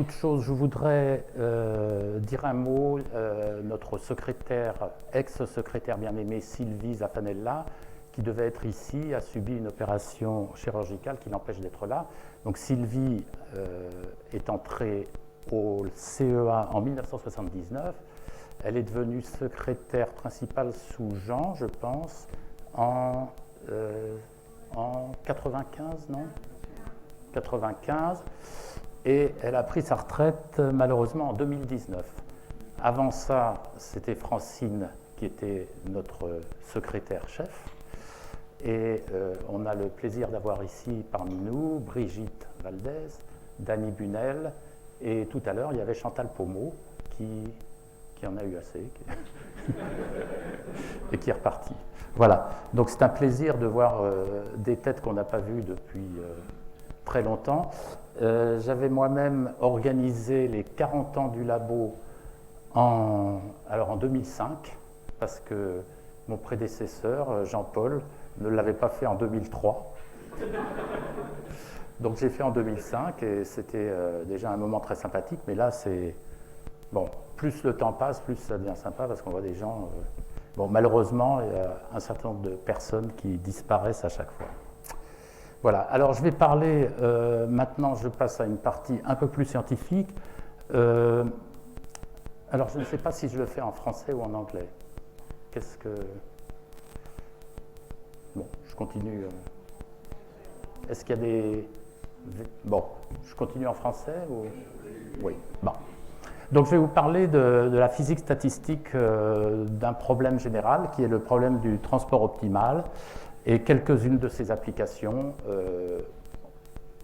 toute chose, je voudrais dire un mot. Notre secrétaire, ex-secrétaire bien-aimée Sylvie Zaffanella, qui devait être ici, a subi une opération chirurgicale qui l'empêche d'être là. Donc Sylvie est entrée au CEA en 1979. Elle est devenue secrétaire principale sous Jean, je pense, en 95, non 95. Et elle a pris sa retraite malheureusement en 2019. Avant ça, c'était Francine qui était notre secrétaire chef. Et on a le plaisir d'avoir ici parmi nous Brigitte Valdez, Dany Bunel, et tout à l'heure il y avait Chantal Pommeau qui en a eu assez et qui est reparti. Voilà, donc c'est un plaisir de voir des têtes qu'on n'a pas vues depuis très longtemps. J'avais moi-même organisé les 40 ans du labo en 2005, parce que mon prédécesseur, Jean-Paul, ne l'avait pas fait en 2003. Donc j'ai fait en 2005 et c'était déjà un moment très sympathique, mais là c'est... Bon, plus le temps passe, plus ça devient sympa parce qu'on voit des gens... Bon, malheureusement, il y a un certain nombre de personnes qui disparaissent à chaque fois. Voilà, alors je vais parler, maintenant je passe à une partie un peu plus scientifique. Alors je ne sais pas si je le fais en français ou en anglais. Qu'est-ce que... Bon, je continue. Est-ce qu'il y a des... Bon, je continue en français ou... Oui, bon. Donc je vais vous parler de la physique statistique d'un problème général qui est le problème du transport optimal et quelques-unes de ses applications,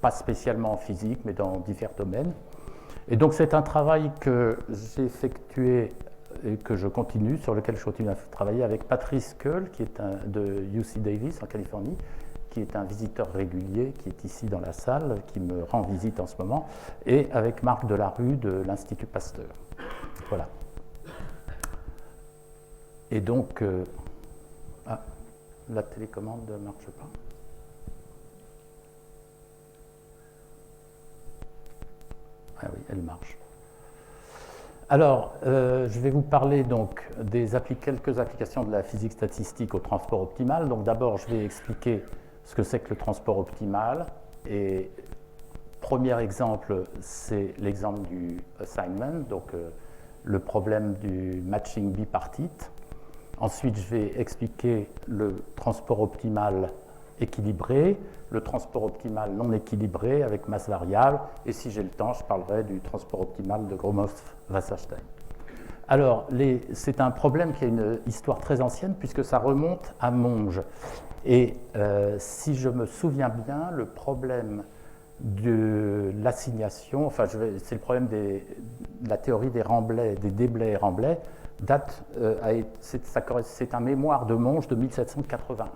pas spécialement en physique mais dans divers domaines. Et donc c'est un travail que j'ai effectué et que je continue, sur lequel je continue à travailler avec Patrice Kuhl, qui est de UC Davis en Californie, qui est un visiteur régulier, qui est ici dans la salle, qui me rend visite en ce moment, et avec Marc Delarue de l'Institut Pasteur. Voilà. Et donc, la télécommande ne marche pas. Ah oui, elle marche. Alors, je vais vous parler donc quelques applications de la physique statistique au transport optimal. Donc d'abord, je vais expliquer ce que c'est que le transport optimal. Et premier exemple, c'est l'exemple du assignment, donc le problème du matching bipartite. Ensuite, je vais expliquer le transport optimal équilibré, le transport optimal non équilibré avec masse variable, et si j'ai le temps, je parlerai du transport optimal de Gromov-Wasserstein. Alors, c'est un problème qui a une histoire très ancienne, puisque ça remonte à Monge. Et si je me souviens bien, le problème de l'assignation, enfin, c'est le problème de la théorie des Remblais, des Deblais et Remblais, c'est un mémoire de Monge de 1781.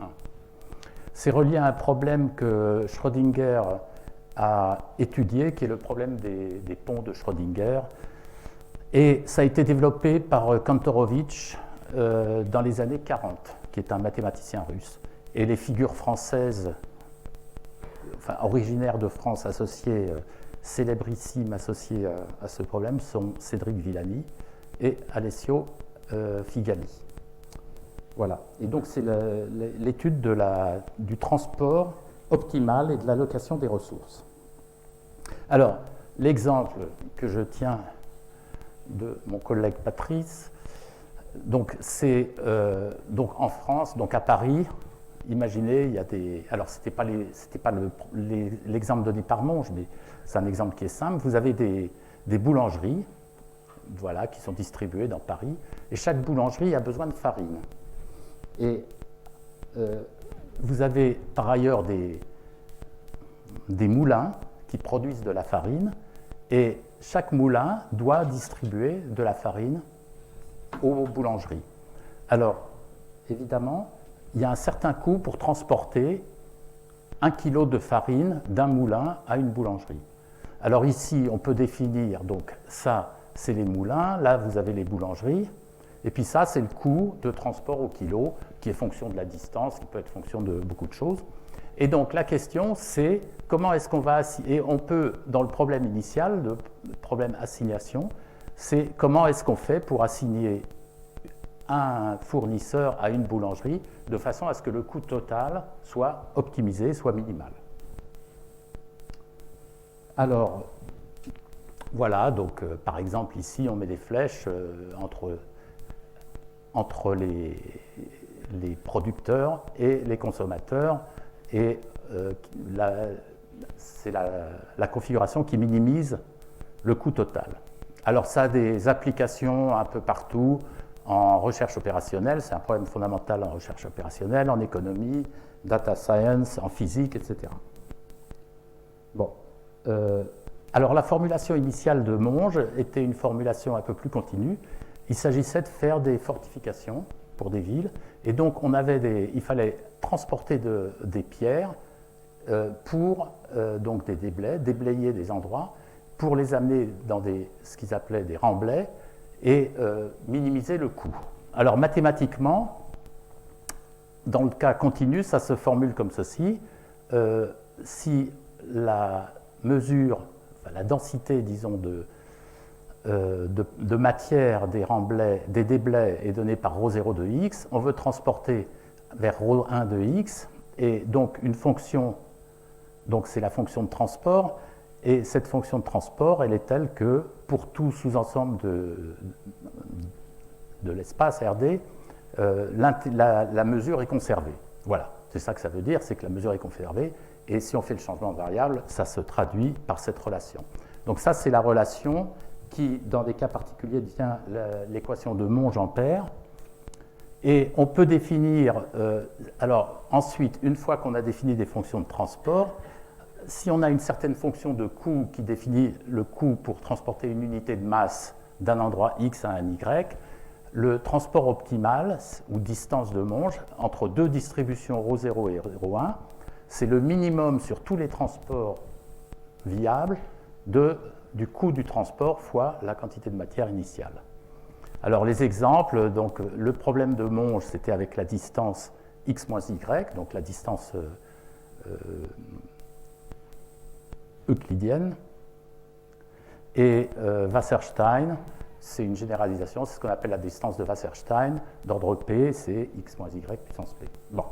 C'est relié à un problème que Schrödinger a étudié, qui est le problème des ponts de Schrödinger. Et ça a été développé par Kantorovitch dans les années 40, qui est un mathématicien russe. Et les figures françaises, enfin originaires de France, célébrissimes associées à ce problème, sont Cédric Villani et Alessio Figali. Voilà. Et donc c'est l'étude du transport optimal et de l'allocation des ressources. Alors, l'exemple que je tiens de mon collègue Patrice, donc c'est donc en France, donc à Paris, imaginez, il y a des... Alors, c'était pas l'exemple donné par Monge, mais c'est un exemple qui est simple. Vous avez des boulangeries, voilà, qui sont distribuées dans Paris, et chaque boulangerie a besoin de farine. Et vous avez par ailleurs des moulins qui produisent de la farine, et chaque moulin doit distribuer de la farine aux boulangeries. Alors, évidemment, il y a un certain coût pour transporter 1 kilo de farine d'un moulin à une boulangerie. Alors ici, on peut définir, donc ça, c'est les moulins, là, vous avez les boulangeries, et puis ça, c'est le coût de transport au kilo, qui est fonction de la distance, qui peut être fonction de beaucoup de choses. Et donc la question, c'est comment est-ce qu'on va assigner, et on peut, dans le problème initial, le problème assignation, c'est comment est-ce qu'on fait pour assigner un fournisseur à une boulangerie de façon à ce que le coût total soit optimisé, soit minimal. Alors, voilà, donc par exemple ici on met des flèches entre les producteurs et les consommateurs, et c'est la configuration qui minimise le coût total. Alors ça a des applications un peu partout, en recherche opérationnelle, c'est un problème fondamental en recherche opérationnelle, en économie, data science, en physique, etc. Bon. Alors la formulation initiale de Monge était une formulation un peu plus continue. Il s'agissait de faire des fortifications pour des villes, et donc il fallait transporter des pierres pour donc des déblais, déblayer des endroits, pour les amener dans ce qu'ils appelaient des remblais, et minimiser le coût. Alors mathématiquement, dans le cas continu, ça se formule comme ceci. Si la mesure, enfin, la densité, disons, de matière des remblais, des déblais est donnée par ρ0 de x, on veut transporter vers ρ1 de x, et donc une fonction, donc c'est la fonction de transport, et cette fonction de transport, elle est telle que pour tout sous-ensemble de l'espace RD, la mesure est conservée. Voilà, c'est ça que ça veut dire, c'est que la mesure est conservée, et si on fait le changement de variable, ça se traduit par cette relation. Donc ça, c'est la relation qui, dans des cas particuliers, tient l'équation de Monge-Ampère. Et on peut définir, alors ensuite, une fois qu'on a défini des fonctions de transport, si on a une certaine fonction de coût qui définit le coût pour transporter une unité de masse d'un endroit X à un Y, le transport optimal, ou distance de Monge, entre deux distributions ρ0 et ρ1, c'est le minimum sur tous les transports viables du coût du transport fois la quantité de matière initiale. Alors les exemples, donc le problème de Monge, c'était avec la distance x moins y, donc la distance euclidienne, et Wasserstein, c'est une généralisation, c'est ce qu'on appelle la distance de Wasserstein, d'ordre p, c'est x moins y puissance p. Bon.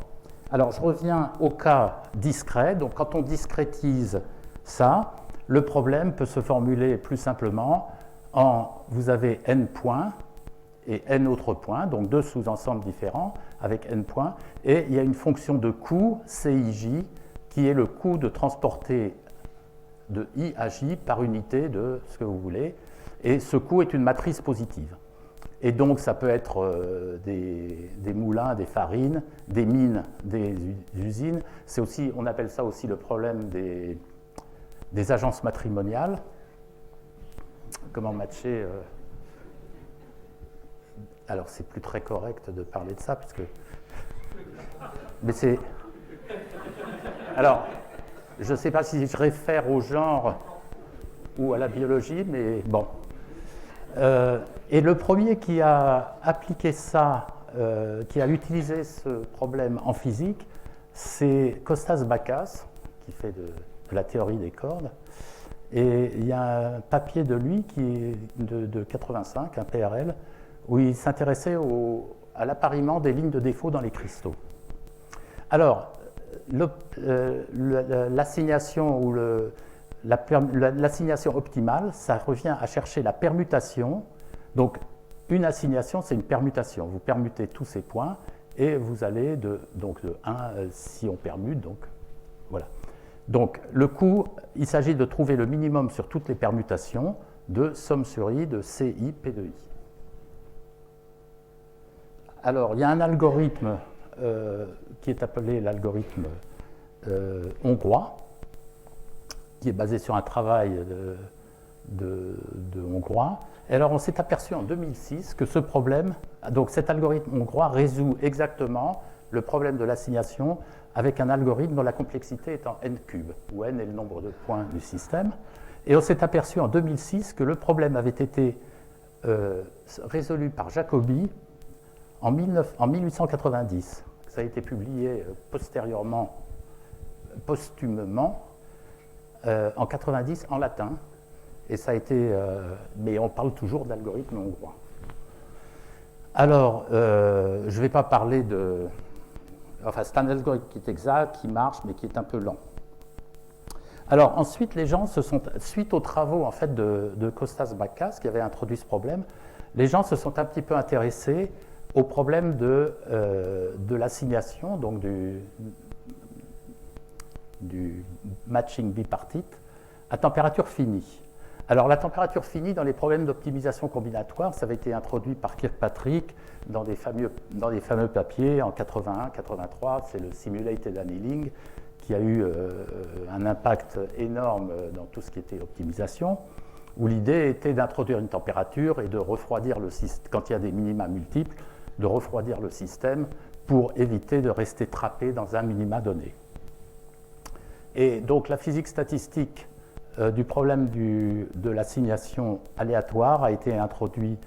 Alors je reviens au cas discret, donc quand on discrétise ça, le problème peut se formuler plus simplement vous avez n points et n autres points, donc deux sous-ensembles différents avec n points, et il y a une fonction de coût, CIJ, qui est le coût de transporter de I à J par unité de ce que vous voulez, et ce coût est une matrice positive. Et donc ça peut être des moulins, des farines, des mines, des usines. C'est aussi, on appelle ça aussi le problème des agences matrimoniales. Comment matcher alors c'est plus très correct de parler de ça, puisque... Mais c'est... Alors, je ne sais pas si je réfère au genre ou à la biologie, mais bon. Et le premier qui a appliqué ça, qui a utilisé ce problème en physique, c'est Kostas Bakas, qui fait de la théorie des cordes. Et il y a un papier de lui qui est de 85, un PRL, où il s'intéressait à l'appariement des lignes de défaut dans les cristaux. Alors, l'assignation ou l'assignation optimale, ça revient à chercher la permutation. Donc, une assignation, c'est une permutation. Vous permutez tous ces points et vous allez de 1, si on permute, donc voilà. Donc, le coût, il s'agit de trouver le minimum sur toutes les permutations de somme sur I de CI, P de I. Alors, il y a un algorithme qui est appelé l'algorithme hongrois, qui est basé sur un travail de Hongrois. Et alors, on s'est aperçu en 2006 que ce problème, donc cet algorithme hongrois résout exactement le problème de l'assignation avec un algorithme dont la complexité est en n cube, où n est le nombre de points du système. Et on s'est aperçu en 2006 que le problème avait été résolu par Jacobi en 1890. Ça a été publié postérieurement posthumement en 90 en latin. Et ça a été, mais on parle toujours d'algorithme hongrois. Alors, je ne vais pas parler de... Enfin, c'est un algorithme qui est exact, qui marche, mais qui est un peu lent. Alors, ensuite, les gens se sont... Suite aux travaux, en fait, de Kostas Bakas, qui avait introduit ce problème, les gens se sont un petit peu intéressés au problème de l'assignation, donc du matching bipartite, à température finie. Alors, la température finie, dans les problèmes d'optimisation combinatoire, ça avait été introduit par Kirkpatrick dans des fameux papiers en 81-83. C'est le Simulated Annealing qui a eu un impact énorme dans tout ce qui était optimisation, où l'idée était d'introduire une température et de refroidir le système, quand il y a des minima multiples, de refroidir le système pour éviter de rester trappé dans un minima donné. Et donc, la physique statistique du problème de l'assignation aléatoire a été introduit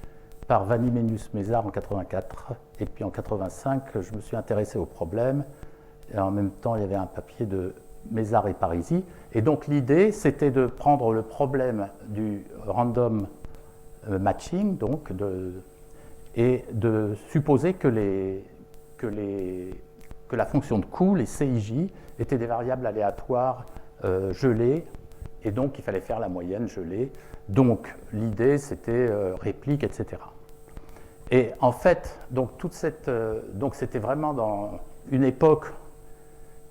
par Vanimenius-Mézard en 84, et puis en 85, je me suis intéressé au problème, et en même temps, il y avait un papier de Mézard et Parisi, et donc l'idée, c'était de prendre le problème du random matching, donc et de supposer que la fonction de coût, les CIJ, étaient des variables aléatoires gelées, et donc il fallait faire la moyenne gelée. Donc l'idée, c'était réplique, etc. Et en fait, donc c'était vraiment dans une époque,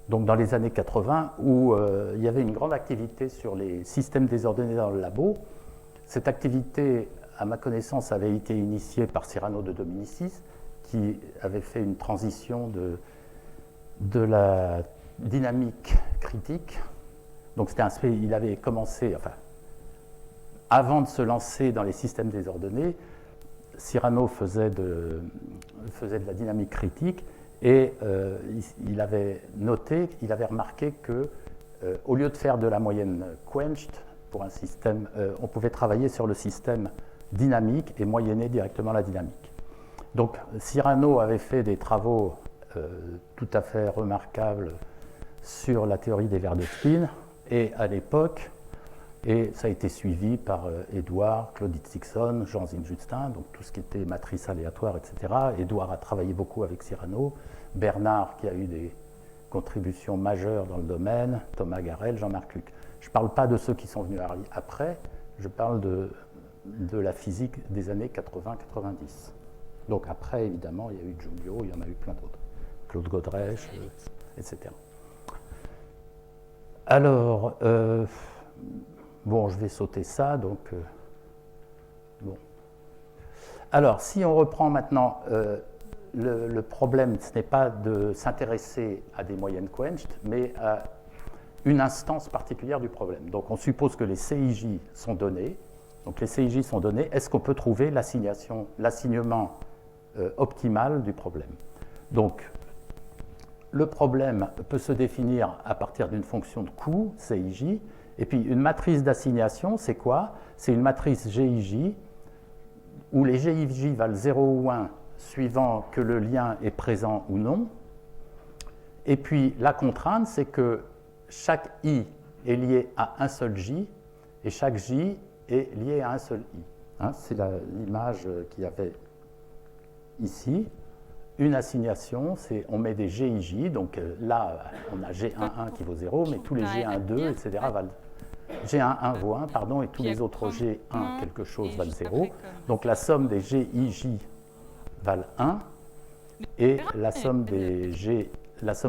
donc dans les années 80, où il y avait une grande activité sur les systèmes désordonnés dans le labo. Cette activité, à ma connaissance, avait été initiée par Cyrano de Dominicis, qui avait fait une transition de la dynamique critique. Donc il avait commencé, enfin, avant de se lancer dans les systèmes désordonnés, Cyrano faisait de la dynamique critique, et il avait noté, il avait remarqué que au lieu de faire de la moyenne quenched pour un système, on pouvait travailler sur le système dynamique et moyenner directement la dynamique. Donc Cyrano avait fait des travaux tout à fait remarquables sur la théorie des verres de spin, et à l'époque, et ça a été suivi par Édouard, Claude Dixon, Jean Zinjustin, donc tout ce qui était matrice aléatoire, etc. Édouard a travaillé beaucoup avec Cyrano, Bernard qui a eu des contributions majeures dans le domaine, Thomas Garel, Jean-Marc Luc. Je ne parle pas de ceux qui sont venus après, je parle de la physique des années 80-90. Donc après, évidemment, il y a eu Giulio, il y en a eu plein d'autres. Claude Godrèche, etc. Alors, bon, je vais sauter ça, donc... bon. Alors, si on reprend maintenant, le problème, ce n'est pas de s'intéresser à des moyennes quenched, mais à une instance particulière du problème. Donc, on suppose que les CIJ sont donnés. Donc, les CIJ sont donnés. Est-ce qu'on peut trouver l'assignement optimal du problème? Donc, le problème peut se définir à partir d'une fonction de coût, CIJ, et puis une matrice d'assignation, c'est quoi? C'est une matrice GIJ, où les GIJ valent 0 ou 1, suivant que le lien est présent ou non. Et puis la contrainte, c'est que chaque I est lié à un seul J, et chaque J est lié à un seul I. Hein, c'est l'image qu'il y avait ici. Une assignation, c'est on met des GIJ, donc là, on a G11 qui vaut 0, mais tous les G12, etc. valent... G11 vaut 1, pardon, et tous les autres G1 quelque chose valent 0. Donc la somme des GIJ valent 1, et la somme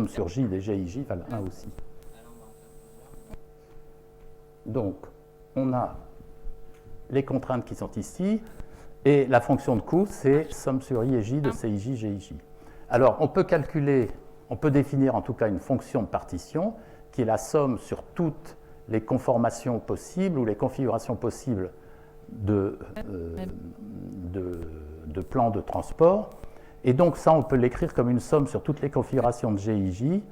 sur J des GIJ valent 1 aussi. Donc, on a les contraintes qui sont ici, et la fonction de coût, c'est somme sur I et J de CIJ, GIJ. Alors, on peut calculer, on peut définir en tout cas une fonction de partition qui est la somme sur toutes les conformations possibles ou les configurations possibles de plans de transport. Et donc, ça, on peut l'écrire comme une somme sur toutes les configurations de GIJ.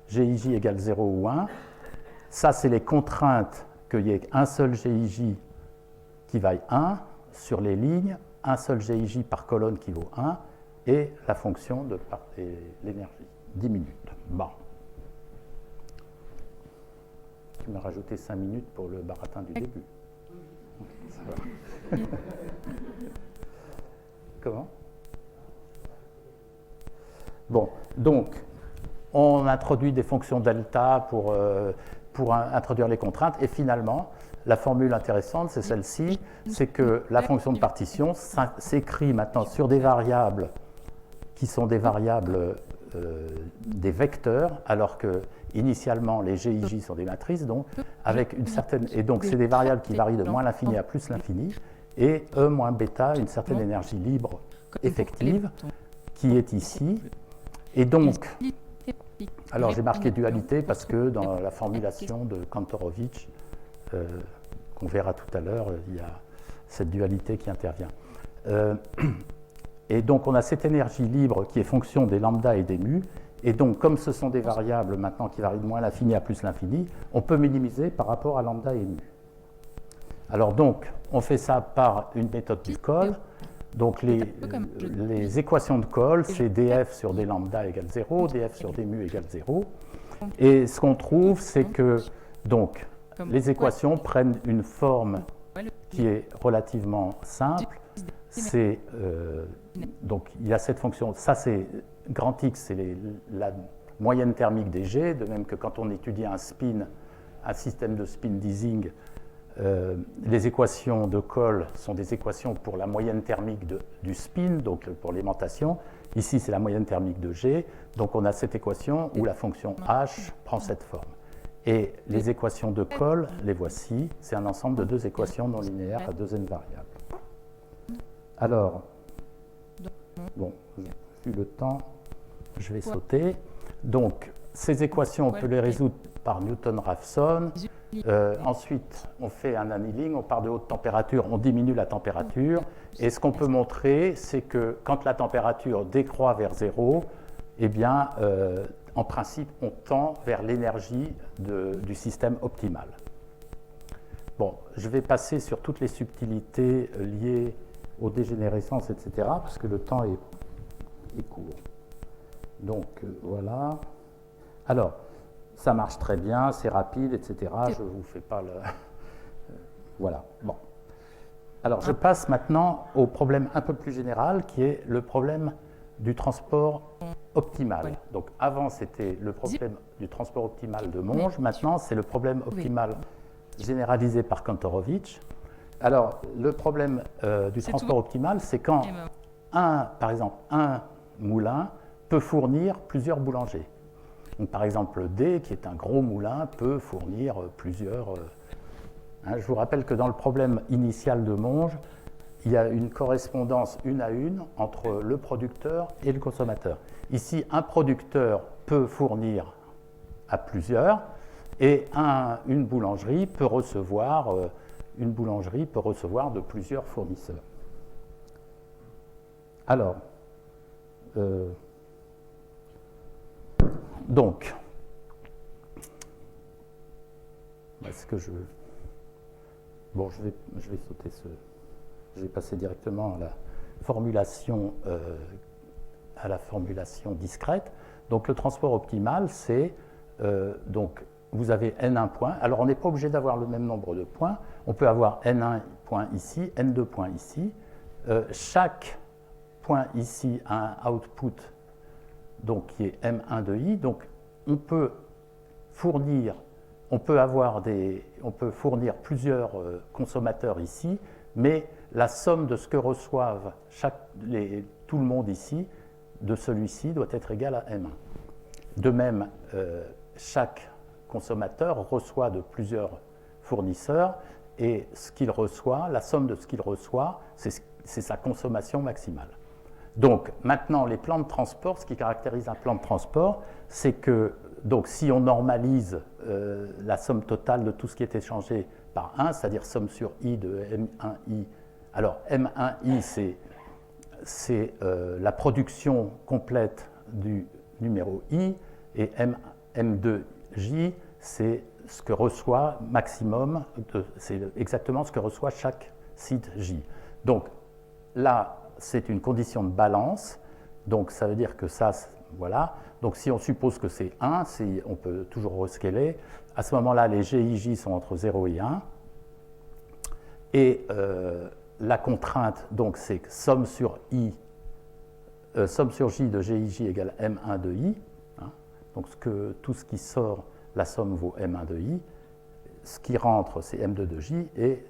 GIJ égale 0 ou 1. Ça, c'est les contraintes qu'il y ait un seul GIJ qui vaille 1 sur les lignes, un seul GIJ par colonne qui vaut 1, et la fonction de l'énergie. 10 minutes. Bon. tu m'as rajouté 5 minutes pour le baratin du début. Ça va. Comment? Bon, donc, on introduit des fonctions delta pour introduire les contraintes, et finalement, la formule intéressante, c'est celle-ci, c'est que la fonction de partition s'écrit maintenant sur des variables qui sont des variables des vecteurs, alors que initialement les G, I, J sont des matrices, donc avec une certaine, et donc c'est des variables qui varient de moins l'infini à plus l'infini, et E moins bêta, une certaine énergie libre effective, qui est ici, et donc, alors j'ai marqué dualité parce que dans la formulation de Kantorovich, qu'on verra tout à l'heure, il y a cette dualité qui intervient. Et donc on a cette énergie libre qui est fonction des lambda et des mu, et donc comme ce sont des variables maintenant qui varient de moins l'infini à plus l'infini, on peut minimiser par rapport à lambda et mu. Alors donc, on fait ça par une méthode du Cole. Donc les équations de Cole, c'est df sur d lambda égale 0, df sur d mu égale 0. Et ce qu'on trouve, c'est que donc, les équations prennent une forme qui est relativement simple. C'est donc il y a cette fonction, ça c'est grand X, c'est la moyenne thermique des G, de même que quand on étudie un système de spin d'Ising, les équations de Cole sont des équations pour la moyenne thermique du spin, donc pour l'aimantation. Ici, c'est la moyenne thermique de G. Donc, on a cette équation où la fonction H prend cette forme. Et les équations de Cole, les voici. C'est un ensemble de deux équations non linéaires à deux n variables. Alors, bon, vu le temps, je vais sauter. Donc, ces équations, on peut les résoudre par Newton-Raphson. Ensuite, on fait un annealing, on part de haute température, on diminue la température. Et ce qu'on peut montrer, c'est que quand la température décroît vers 0, eh bien, en principe, on tend vers l'énergie du système optimal. Bon, je vais passer sur toutes les subtilités liées aux dégénérescences, etc., parce que le temps est court. Donc, voilà. Alors, ça marche très bien, c'est rapide, etc. Je ne vous fais pas le... voilà, bon. Alors, je passe maintenant au problème un peu plus général, qui est le problème du transport optimal. Donc, avant, c'était le problème du transport optimal de Monge. Maintenant, c'est le problème optimal généralisé par Kantorovich. Alors, le problème du transport optimal, c'est quand, par exemple, un moulin peut fournir plusieurs boulangers. Donc, par exemple, D, qui est un gros moulin, peut fournir plusieurs... je vous rappelle que dans le problème initial de Monge, il y a une correspondance une à une entre le producteur et le consommateur. Ici, un producteur peut fournir à plusieurs, et une boulangerie peut recevoir de plusieurs fournisseurs. Alors, donc, est-ce que je... Bon, je vais sauter ce... Je vais passer directement à la formulation discrète. Donc, le transport optimal, c'est... donc, vous avez N1 points. Alors, on n'est pas obligé d'avoir le même nombre de points. On peut avoir N1 points ici, N2 points ici. Chaque point ici a un output donc, qui est M1 de I. Donc, on peut fournir plusieurs consommateurs ici, mais la somme de ce que reçoivent tout le monde ici, de celui-ci, doit être égale à M1. De même, chaque consommateur reçoit de plusieurs fournisseurs, et ce qu'il reçoit, la somme de ce qu'il reçoit, c'est sa consommation maximale. Donc, maintenant, les plans de transport, ce qui caractérise un plan de transport, c'est que, donc, si on normalise la somme totale de tout ce qui est échangé par 1, c'est-à-dire somme sur I de M1I, alors M1I, c'est la production complète du numéro I, et M2J, c'est ce que reçoit maximum, c'est exactement ce que reçoit chaque site J. Donc, là, c'est une condition de balance, donc ça veut dire que ça, voilà. Donc si on suppose que c'est 1, on peut toujours rescaler. À ce moment-là, les G, I, J sont entre 0 et 1. Et la contrainte, donc, c'est que somme sur J de GIJ égale M1 de I. Hein. Donc tout ce qui sort, la somme vaut M1 de I. Ce qui rentre, c'est M2 de J, et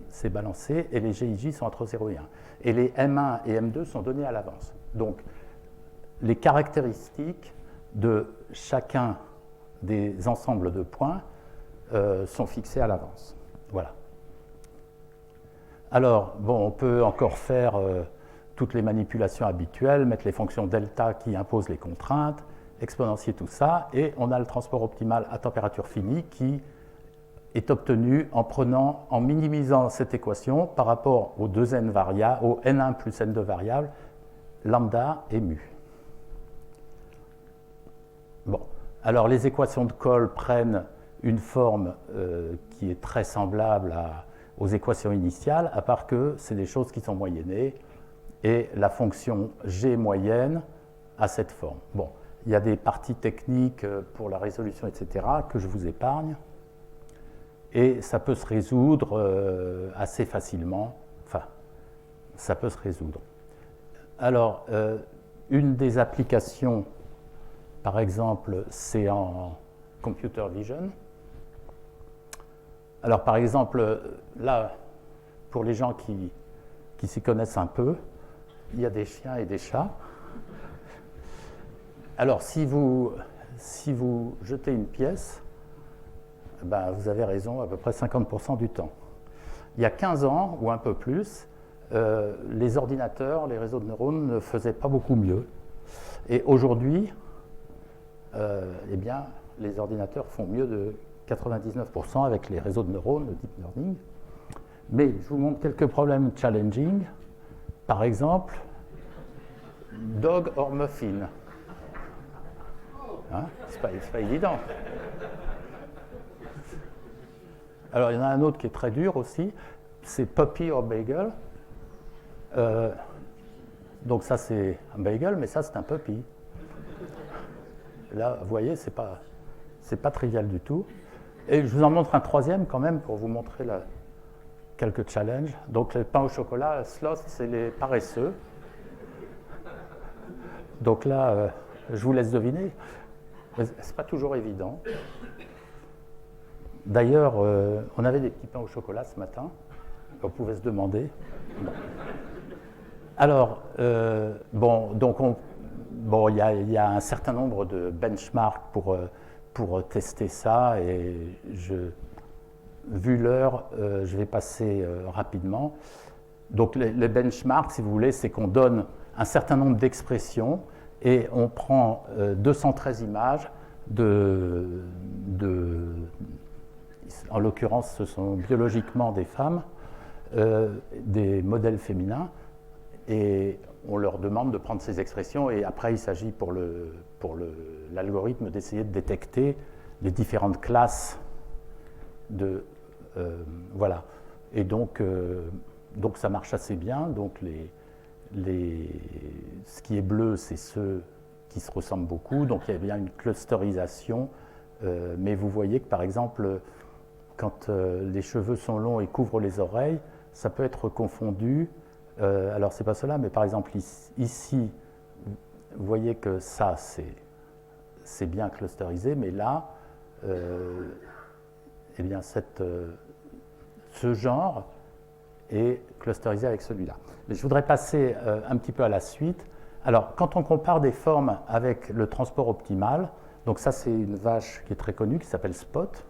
c'est balancé, et les GIJ sont entre 0 et 1. Et les M1 et M2 sont donnés à l'avance. Donc, les caractéristiques de chacun des ensembles de points sont fixées à l'avance. Voilà. Alors, bon, on peut encore faire toutes les manipulations habituelles, mettre les fonctions delta qui imposent les contraintes, exponentier tout ça, et on a le transport optimal à température finie qui est obtenu en minimisant cette équation par rapport aux deux n variables, aux n1 plus n2 variables, lambda et mu. Bon, alors les équations de Cole prennent une forme qui est très semblable aux équations initiales, à part que c'est des choses qui sont moyennées, et la fonction g moyenne a cette forme. Bon, il y a des parties techniques pour la résolution, etc., que je vous épargne, et ça peut se résoudre assez facilement. Enfin, ça peut se résoudre. Alors, une des applications, par exemple, c'est en computer vision. Alors, par exemple, là, pour les gens qui s'y connaissent un peu, il y a des chiens et des chats. Alors, si vous jetez une pièce, ben, vous avez raison, à peu près 50% du temps. Il y a 15 ans, ou un peu plus, les ordinateurs, les réseaux de neurones ne faisaient pas beaucoup mieux. Et aujourd'hui, eh bien, les ordinateurs font mieux de 99% avec les réseaux de neurones, le deep learning. Mais je vous montre quelques problèmes challenging. Par exemple, dog or muffin. Hein, c'est pas évident. Alors, il y en a un autre qui est très dur aussi, c'est puppy or bagel. Donc ça, c'est un bagel, mais ça, c'est un puppy. Là, vous voyez, c'est pas trivial du tout. Et je vous en montre un troisième quand même pour vous montrer quelques challenges. Donc, le pain au chocolat, sloth, c'est les paresseux. Donc là, je vous laisse deviner. C'est pas toujours évident. D'ailleurs, on avait des petits pains au chocolat ce matin. On pouvait se demander. Bon. Alors, il y a un certain nombre de benchmarks pour tester ça, et vu l'heure, je vais passer rapidement. Donc, les benchmarks, si vous voulez, c'est qu'on donne un certain nombre d'expressions et on prend 213 images en l'occurrence, ce sont biologiquement des femmes, des modèles féminins, et on leur demande de prendre ces expressions, et après il s'agit pour l'algorithme d'essayer de détecter les différentes classes voilà. Et donc ça marche assez bien. Donc ce qui est bleu, c'est ceux qui se ressemblent beaucoup, donc il y a bien une clusterisation, mais vous voyez que par exemple, quand les cheveux sont longs et couvrent les oreilles, ça peut être confondu. Alors, c'est pas cela, mais par exemple, ici, vous voyez que ça, c'est bien clusterisé, mais là, eh bien, ce genre est clusterisé avec celui-là. Mais je voudrais passer un petit peu à la suite. Alors, quand on compare des formes avec le transport optimal, donc ça, c'est une vache qui est très connue, qui s'appelle Spot.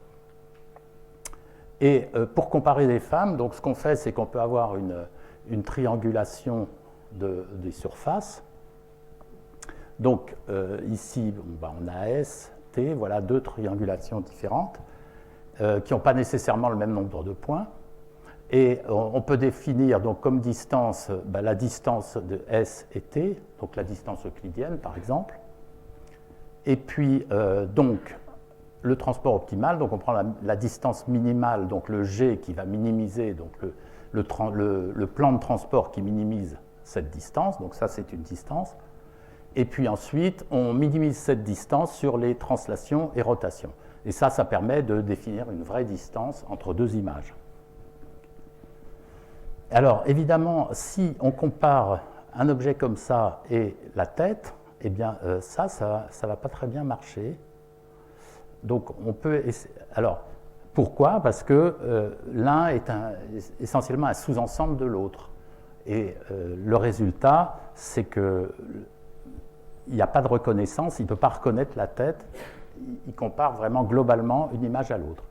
Et pour comparer des femmes, donc ce qu'on fait, c'est qu'on peut avoir une triangulation des surfaces. Donc ici, on a S, T, voilà deux triangulations différentes qui n'ont pas nécessairement le même nombre de points. Et on peut définir donc, comme distance la distance de S et T, donc la distance euclidienne par exemple. Et puis donc le transport optimal, donc on prend la distance minimale, donc le G qui va minimiser donc le plan de transport qui minimise cette distance, donc ça c'est une distance. Et puis ensuite, on minimise cette distance sur les translations et rotations. Et ça permet de définir une vraie distance entre deux images. Alors, évidemment, si on compare un objet comme ça et la tête, eh bien, ça ne va pas très bien marcher. Donc, on peut... Alors, pourquoi? Parce que l'un est essentiellement un sous-ensemble de l'autre. Et le résultat, c'est qu'il n'y a pas de reconnaissance, il ne peut pas reconnaître la tête, il compare vraiment globalement une image à l'autre.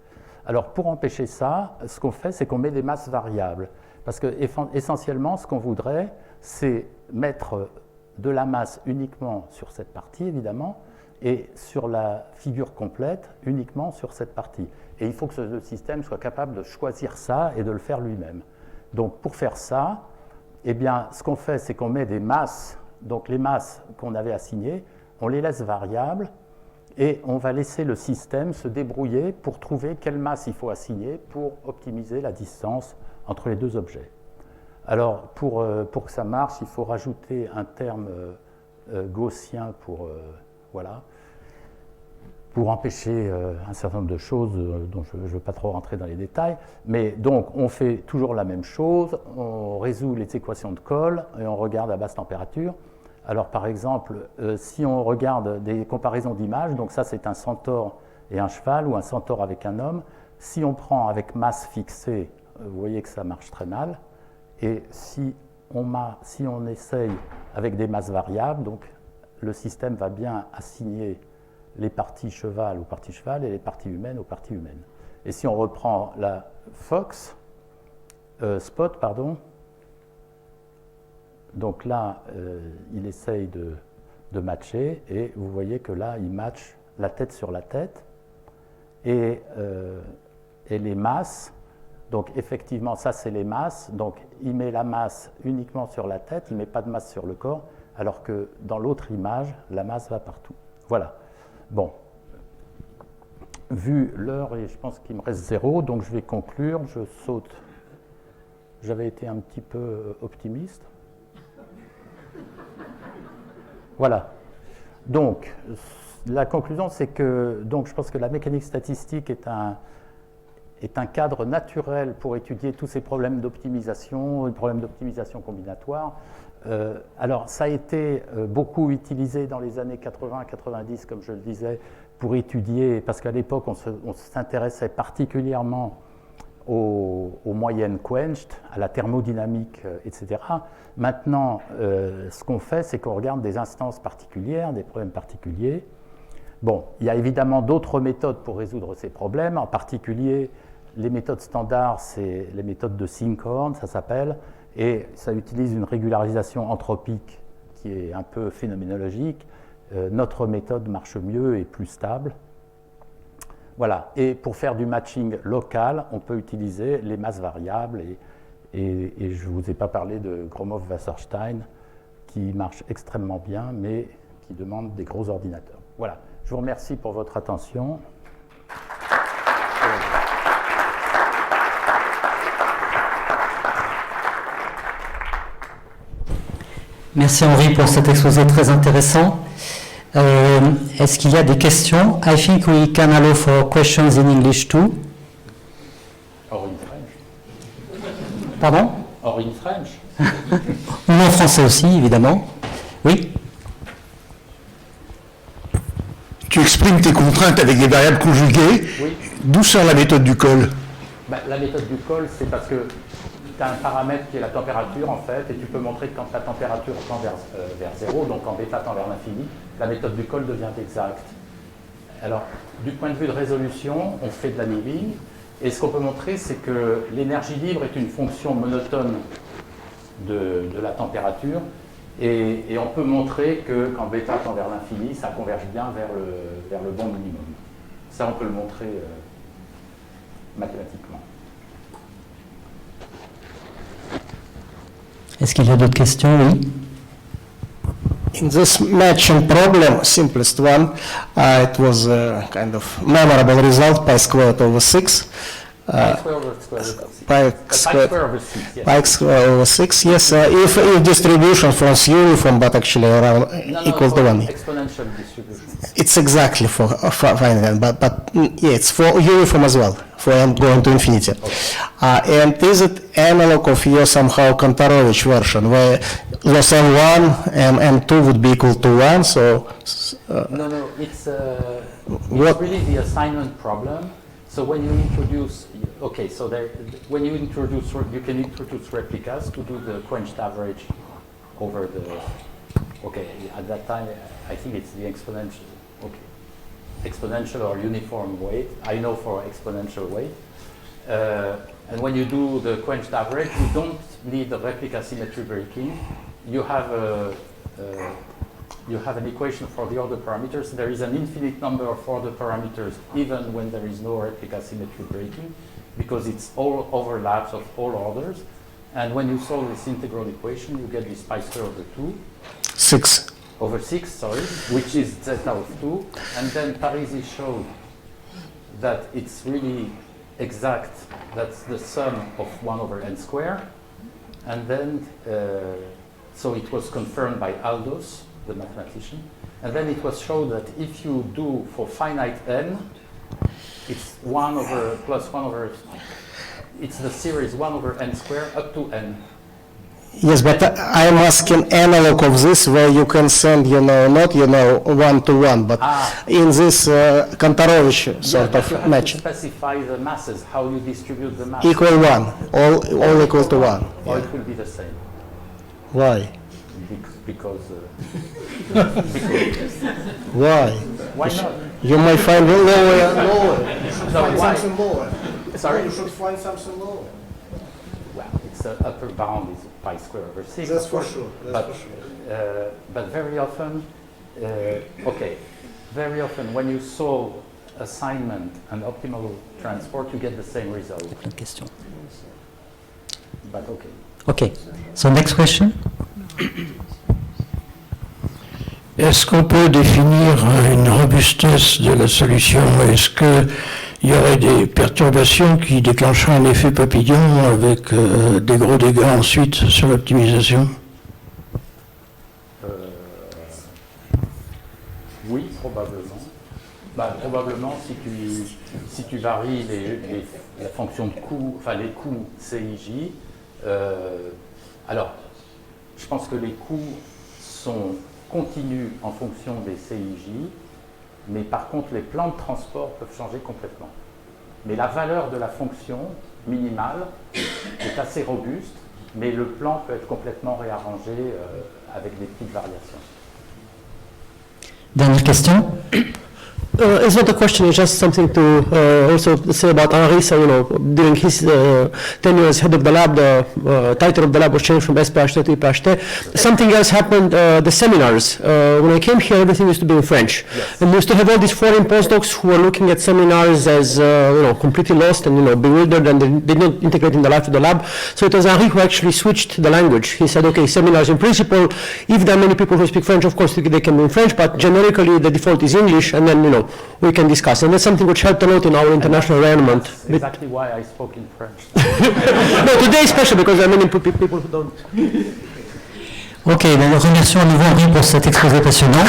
Alors, pour empêcher ça, ce qu'on fait, c'est qu'on met des masses variables. Parce que, essentiellement, ce qu'on voudrait, c'est mettre de la masse uniquement sur cette partie, évidemment, et sur la figure complète, uniquement sur cette partie. Et il faut que le système soit capable de choisir ça et de le faire lui-même. Donc, pour faire ça, eh bien, ce qu'on fait, c'est qu'on met des masses, donc les masses qu'on avait assignées, on les laisse variables, et on va laisser le système se débrouiller pour trouver quelle masse il faut assigner pour optimiser la distance entre les deux objets. Alors, pour que ça marche, il faut rajouter un terme gaussien voilà, pour empêcher un certain nombre de choses dont je ne veux pas trop rentrer dans les détails. Mais donc, on fait toujours la même chose, on résout les équations de Cole et on regarde à basse température. Alors, par exemple, si on regarde des comparaisons d'images, donc ça c'est un centaure et un cheval ou un centaure avec un homme, si on prend avec masse fixée, vous voyez que ça marche très mal. Et si on essaye avec des masses variables, donc le système va bien assigner les parties cheval aux parties cheval et les parties humaines aux parties humaines. Et si on reprend la spot, donc là, il essaye de matcher, et vous voyez que là, il match la tête sur la tête, et les masses. Donc effectivement, ça c'est les masses, donc il met la masse uniquement sur la tête, il ne met pas de masse sur le corps, alors que dans l'autre image, la masse va partout. Voilà. Bon. Vu l'heure, et je pense qu'il me reste 0, donc je vais conclure, je saute. J'avais été un petit peu optimiste. Voilà. Donc, la conclusion, c'est que je pense que la mécanique statistique est un cadre naturel pour étudier tous ces problèmes d'optimisation, les problèmes d'optimisation combinatoire. Alors, ça a été beaucoup utilisé dans les années 80-90, comme je le disais, pour étudier, parce qu'à l'époque, on s'intéressait particulièrement aux moyennes quenched, à la thermodynamique, etc. Maintenant, ce qu'on fait, c'est qu'on regarde des instances particulières, des problèmes particuliers. Bon, il y a évidemment d'autres méthodes pour résoudre ces problèmes, en particulier les méthodes standards, c'est les méthodes de Sinkhorn, ça s'appelle, et ça utilise une régularisation anthropique qui est un peu phénoménologique. Notre méthode marche mieux et plus stable. Voilà, et pour faire du matching local, on peut utiliser les masses variables, et je ne vous ai pas parlé de Gromov-Wasserstein, qui marche extrêmement bien, mais qui demande des gros ordinateurs. Voilà, je vous remercie pour votre attention. Merci Henri pour cet exposé très intéressant. Est-ce qu'il y a des questions? I think we can allow for questions in English too. Or in French. Pardon? Or in French. Ou en français aussi, évidemment. Oui. Tu exprimes tes contraintes avec des variables conjuguées. Oui. D'où sort la méthode du Cole? La méthode du Cole, c'est parce que tu as un paramètre qui est la température, en fait, et tu peux montrer que quand la température tend vers 0, donc quand β tend vers l'infini, la méthode du Cole devient exacte. Alors, du point de vue de résolution, on fait de l'annealing, et ce qu'on peut montrer, c'est que l'énergie libre est une fonction monotone de la température, et on peut montrer que quand β tend vers l'infini, ça converge bien vers le bon minimum. Ça, on peut le montrer mathématiquement. Est-ce qu'il y a d'autres questions? Oui. In this matching problem, simplest one, it was a kind of memorable result, pi squared over 6. Pi square over square root of 6. pi Pi square, square over 6, yes. pi square over 6, yes. If distribution was uniform, but actually around equal to for 1. exponential distribution. It's exactly for finite n, but yeah, it's for uniform as well, for n going to infinity. And is it analog of your somehow Kantarovich version, where loss m1 and m2 would be equal to 1, so... No, it's What- really the assignment problem. So when you introduce, okay, so when you introduce, you can introduce replicas to do the quenched average over the, okay, at that time, I think it's the exponential, okay, exponential or uniform weight. I know for exponential weight. And when you do the quenched average, you don't need the replica symmetry breaking. You have an equation for the order parameters. There is an infinite number of order parameters even when there is no replica symmetry breaking, because it's all overlaps of all orders. And when you solve this integral equation, you get this pi square over 2. 6. Over 6, sorry, which is zeta of 2. And then Parisi showed that it's really exact. That's the sum of 1 over n squared. And then, so it was confirmed by Aldous, the mathematician. And then it was shown that if you do for finite n, it's 1 over plus 1 over, it's the series 1 over n squared up to n. Yes, but I'm asking analog of this, where you can send, not, 1 to 1, but in this Kantarovich sort But you of have match. to specify the masses, how you distribute the masses. Equal 1, all equal to 1. Or it will be the same. Why? Because Why? why not? You might find it lower. No, why? lower. Sorry? should find something lower. Well, it's the upper bound is pi square over 6. That's of for course. sure, But very often, very often when you solve assignment and optimal transport, you get the same result. Une question. But okay. Okay, so next question. Est-ce qu'on peut définir une robustesse de la solution? Est-ce qu'il y aurait des perturbations qui déclencheraient un effet papillon avec des gros dégâts ensuite sur l'optimisation? Oui, probablement. Probablement si tu varies la fonction de coût, enfin les coûts CIJ. Alors, je pense que les coûts sont continus en fonction des CIJ, mais par contre les plans de transport peuvent changer complètement. Mais la valeur de la fonction minimale est assez robuste, mais le plan peut être complètement réarrangé avec des petites variations. Dernière question. It's not a question, it's just something to also say about Henri. So, during his tenure as head of the lab, the title of the lab was changed from SPHT to IPHT. Something else happened, the seminars. When I came here, everything used to be in French. Yes. And we used to have all these foreign postdocs who were looking at seminars as, completely lost and, bewildered, and they did not integrate in the life of the lab. So it was Henri who actually switched the language. He said, okay, seminars in principle, if there are many people who speak French, of course, they can be in French, but generically the default is English, and then, we can discuss. And that's something which helped a lot in our international environment. That's exactly why I spoke in French. No, today especially, because there are many people who don't. Ok, ben, remercions à nouveau Henri pour cet exposé passionnant.